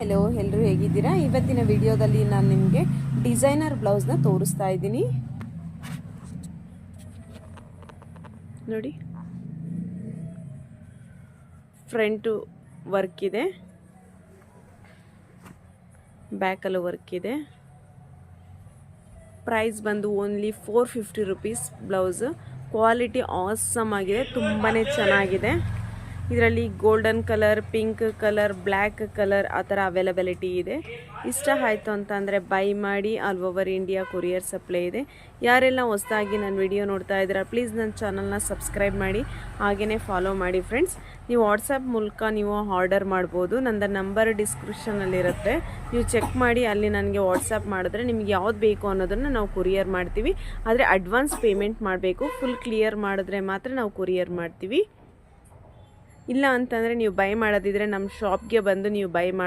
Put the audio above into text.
Hello, ಎಲ್ಲರೂ ಹೇಗಿದ್ದೀರಾ? ಇವತ್ತಿನ ವಿಡಿಯೋದಲ್ಲಿ ನಾನು ನಿಮಗೆ ಡಿಸೈನರ್ ಬ್ಲೌಸ್ನ ತೋರಿಸ್ತಾ ಇದ್ದೀನಿ. ನೋಡಿ, ಫ್ರಂಟ್ ವರ್ಕ್ ಇದೆ, ಬ್ಯಾಕಲ್ಲೂ ವರ್ಕ್ ಇದೆ. ಪ್ರೈಸ್ ಬಂದು only 450 rupees blouse. Quality awesome ಆಗಿದೆ, ತುಂಬಾ ಚೆನ್ನಾಗಿದೆ. ಇದರಲ್ಲಿ golden colour, pink colour, black colour ಆ ಥರ ಅವೈಲಬಿಲಿಟಿ ಇದೆ. ಇಷ್ಟ ಆಯಿತು ಅಂತಂದರೆ ಬೈ ಮಾಡಿ. All over India courier supply ಇದೆ. ಯಾರೆಲ್ಲ ಹೊಸದಾಗಿ ನನ್ನ ವಿಡಿಯೋ ನೋಡ್ತಾ ಇದ್ದೀರಾ, ಪ್ಲೀಸ್ ನನ್ನ ಚಾನಲ್ನ ಸಬ್ಸ್ಕ್ರೈಬ್ ಮಾಡಿ, ಹಾಗೆಯೇ ಫಾಲೋ ಮಾಡಿ ಫ್ರೆಂಡ್ಸ್. ನೀವು ವಾಟ್ಸಪ್ ಮೂಲಕ ನೀವು ಆರ್ಡರ್ ಮಾಡ್ಬೋದು. ನನ್ನ ನಂಬರ್ ಡಿಸ್ಕ್ರಿಪ್ಷನಲ್ಲಿರುತ್ತೆ, ನೀವು ಚೆಕ್ ಮಾಡಿ. ಅಲ್ಲಿ ನನಗೆ ವಾಟ್ಸಪ್ ಮಾಡಿದ್ರೆ ನಿಮ್ಗೆ ಯಾವ್ದು ಬೇಕು ಅನ್ನೋದನ್ನು ನಾವು ಕೊರಿಯರ್ ಮಾಡ್ತೀವಿ. ಆದರೆ ಅಡ್ವಾನ್ಸ್ ಪೇಮೆಂಟ್ ಮಾಡಬೇಕು. ಫುಲ್ ಕ್ಲಿಯರ್ ಮಾಡಿದ್ರೆ ಮಾತ್ರ ನಾವು ಕೊರಿಯರ್ ಮಾಡ್ತೀವಿ. ಇಲ್ಲ ಅಂತಂದರೆ ನೀವು ಬೈ ಮಾಡೋದಿದ್ರೆ ನಮ್ಮ ಶಾಪ್ಗೆ ಬಂದು ನೀವು ಬೈ ಮಾಡ್ಬೋದು.